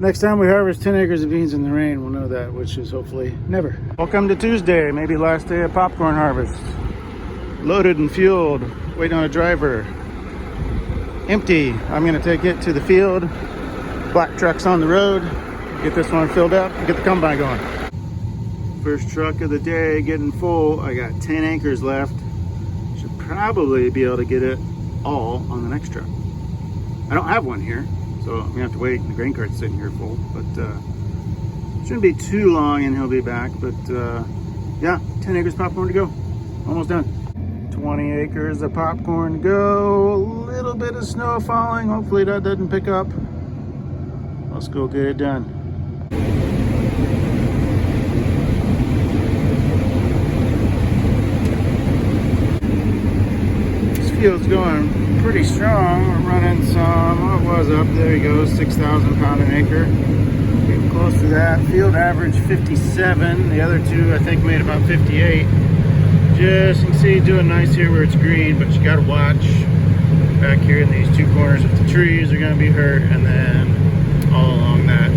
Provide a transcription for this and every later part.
Next time we harvest 10 acres of beans in the rain, we'll know that, which is hopefully never. Welcome to Tuesday, maybe last day of popcorn harvest. Loaded and fueled, waiting on a driver. Empty. I'm gonna take it to the field. Black truck's on the road. Get this one filled up, get the combine going. First truck of the day getting full. I got 10 acres left. Should probably be able to get it all on the next truck. I don't have one here, so I'm gonna have to wait. The grain cart's sitting here full, but shouldn't be too long and he'll be back. But yeah, 10 acres popcorn to go. Almost done. 20 acres of popcorn to go. A little bit of snow falling. Hopefully that doesn't pick up. Let's go get it done. This field's going pretty strong. We're running some, what was up? There you go, 6,000 pound an acre. Getting close to that. Field average 57. The other two I think made about 58. Just, you can see, doing nice here where it's green, but you gotta watch back here in these two corners if the trees are gonna be hurt, and then all along that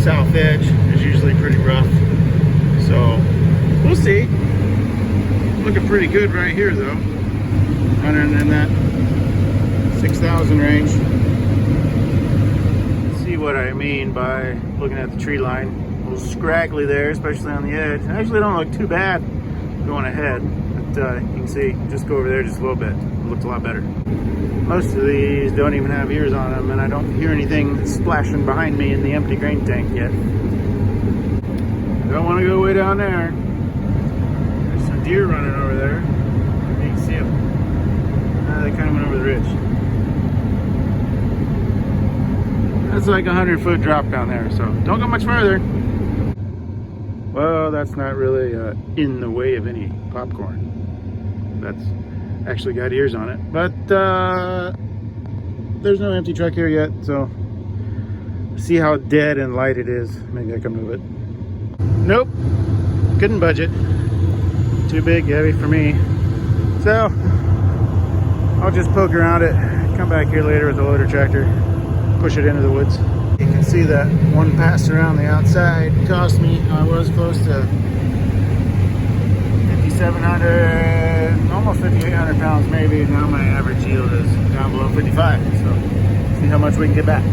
south edge is usually pretty rough. So we'll see. Looking pretty good right here though. Running in that 6,000 range. See what I mean by looking at the tree line. A little scraggly there, especially on the edge. Actually don't look too bad going ahead, but you can see, just go over there just a little bit. It looks a lot better. Most of these don't even have ears on them, and I don't hear anything splashing behind me in the empty grain tank yet. Don't want to go way down there. There's some deer running over there. You can see them. They kind of went over the ridge. That's like a 100-foot drop down there, so don't go much farther. Well, that's not really in the way of any popcorn. That's actually got ears on it, but there's no empty truck here yet, so see how dead and light it is. Maybe I can move it. Nope, couldn't budget. Too big, heavy for me. So I'll just poke around it, come back here later with the loader tractor, push it into the woods. You can see that one pass around the outside cost me, I was close to 5,700, almost 5,800 pounds maybe. Now my average yield is down below 55, so see how much we can get back.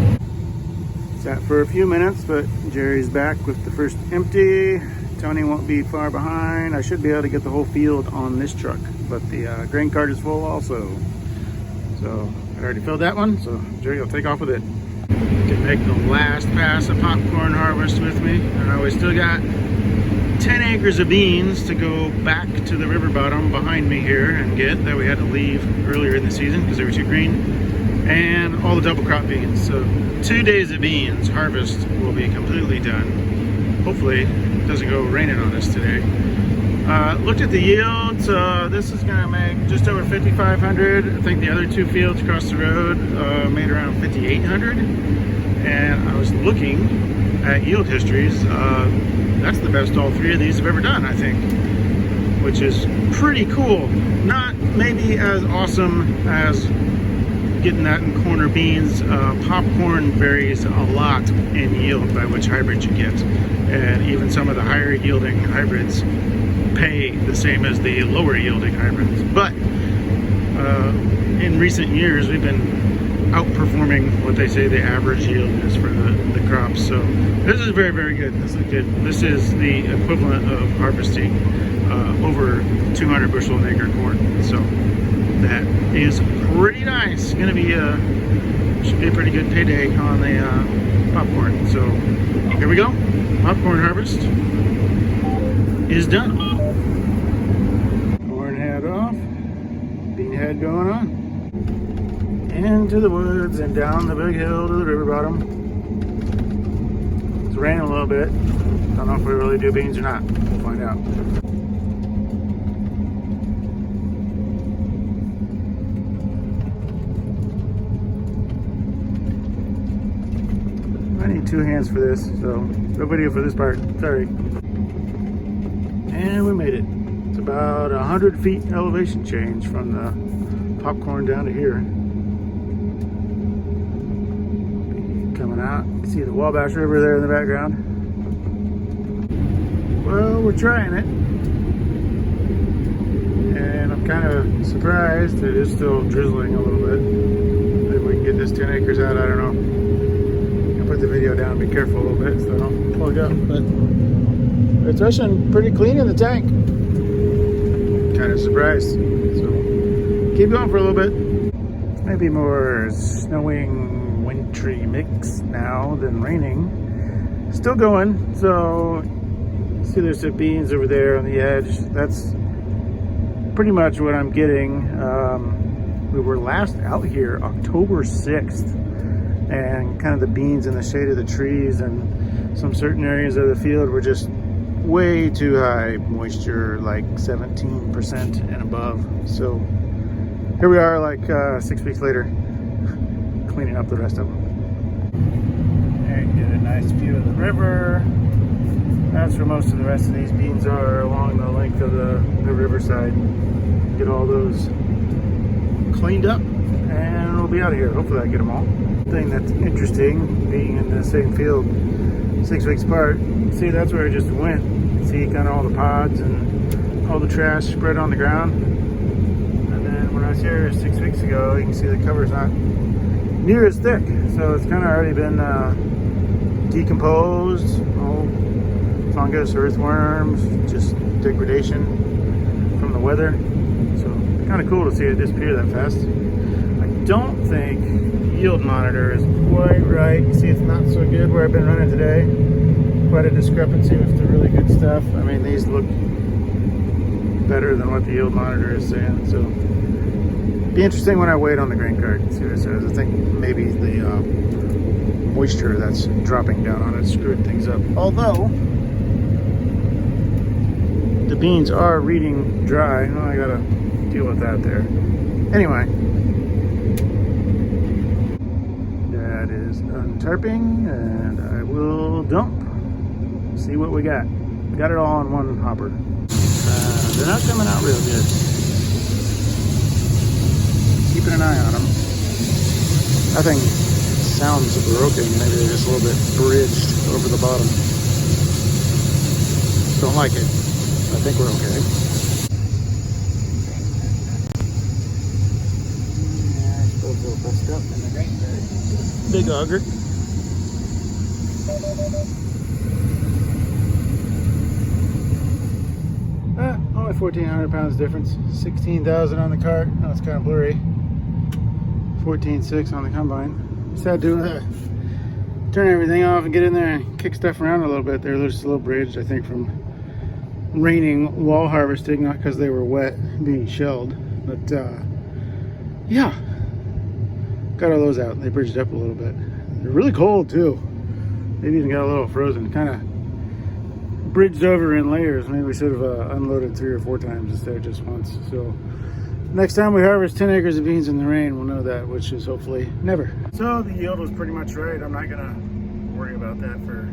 Sat for a few minutes, but Jerry's back with the first empty. Tony won't be far behind. I should be able to get the whole field on this truck, but the grain cart is full also. So I already filled that one, so Jerry will take off with it. Can make the last pass of popcorn harvest with me, and we still got 10 acres of beans to go back to the river bottom behind me here and get that we had to leave earlier in the season because they were too green, and all the double crop beans. So 2 days of beans harvest will be completely done. Hopefully it doesn't go raining on us today. Looked at the yields. This is going to make just over 5,500. I think the other two fields across the road made around 5,800. And I was looking at yield histories. That's the best all three of these have ever done, I think, which is pretty cool. Not maybe as awesome as getting that in corner beans. Popcorn varies a lot in yield by which hybrid you get. And even some of the higher yielding hybrids pay the same as the lower yielding hybrids. But in recent years, we've been outperforming what they say the average yield is for the crops. So this is very, very good. This is good. This is the equivalent of harvesting over 200 bushel an acre corn. So that is pretty nice. Going to be should be a pretty good payday on the popcorn. So here we go. Popcorn harvest is done. Corn head off, bean head going on. Into the woods and down the big hill to the river bottom. It's raining a little bit. Don't know if we really do beans or not. We'll find out. I need two hands for this, so no video for this part. Sorry. And we made it. It's about 100 feet elevation change from the popcorn down to here. coming out. You can see the Wabash River there in the background. Well, we're trying it. And I'm kind of surprised it is still drizzling a little bit. Maybe we can get this 10 acres out, I don't know. I'll put the video down, be careful a little bit so I don't plug up. But it's rushing pretty clean in the tank. Kind of surprised. So keep going for a little bit. Maybe more snowing, wintry mix now than raining. Still going. So see there's some beans over there on the edge. That's pretty much what I'm getting. We were last out here October 6th, and kind of the beans in the shade of the trees and some certain areas of the field were just way too high moisture, like 17% and above. So here we are, like 6 weeks later, cleaning up the rest of them. And get a nice view of the river. That's where most of the rest of these beans are, along the length of the riverside. Get all those cleaned up and we'll be out of here. Hopefully I get them all. Thing that's interesting, being in the same field 6 weeks apart, see that's where I just went. See kind of all the pods and all the trash spread on the ground. And then when I was here 6 weeks ago, you can see the cover's not near as thick. So it's kind of already been decomposed. All fungus, earthworms, just degradation from the weather. So kind of cool to see it disappear that fast. I don't think yield monitor is quite right. You see it's not so good where I've been running today. Quite a discrepancy with the really good stuff. I mean, these look better than what the yield monitor is saying. So be interesting when I wait on the grain cart and see what it says. I think maybe the moisture that's dropping down on it screwed things up. Although the beans are reading dry. Oh, I gotta deal with that there. Anyway, that is untarping, and I will dump. See what we got. Got it all in one hopper. They're not coming out real good. Keeping an eye on them. Nothing sounds broken. Maybe they're just a little bit bridged over the bottom. Don't like it. I think we're okay. Yeah, I suppose we'll bust up in the grain bag. Big auger. Only 1,400 pounds difference. 16,000 on the cart. Now it's kind of blurry. 14.6 on the combine. Just had to turn everything off and get in there and kick stuff around a little bit. They're just a little bridged, I think, from raining while harvesting, not because they were wet being shelled. But yeah, got all those out. They bridged up a little bit. They're really cold too. They've even got a little frozen. Kind of bridged over in layers. Maybe we should have unloaded 3 or 4 times instead of just once. So next time we harvest 10 acres of beans in the rain, we'll know that, which is hopefully never. So the yield was pretty much right. I'm not gonna worry about that for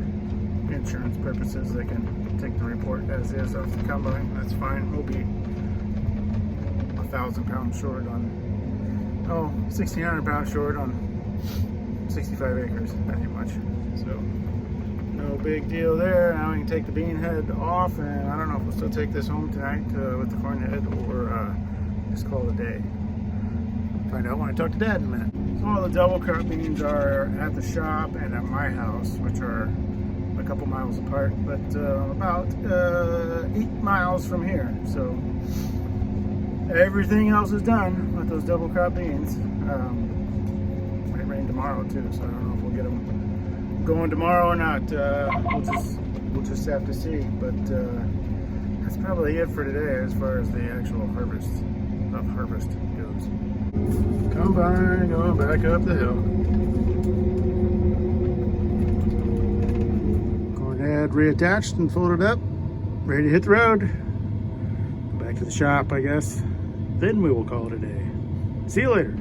insurance purposes. They can take the report as is off the combine. That's fine. We'll be 1,000 pounds short on 1,600 pounds short on 65 acres. That ain't much. So no big deal there. Now we can take the bean head off, and I don't know if we'll still take this home tonight with the corn head, or just call it a day. Find out when I talk to Dad in a minute. So all the double crop beans are at the shop and at my house, which are a couple miles apart, but about 8 miles from here. So everything else is done with those double crop beans. Might rain tomorrow too, so I don't know if we'll get them going tomorrow or not. We'll just have to see. But that's probably it for today as far as the actual harvest goes. Combine going back up the hill. Corn head reattached and folded up, ready to hit the road. Back to the shop, I guess. Then we will call it a day. See you later.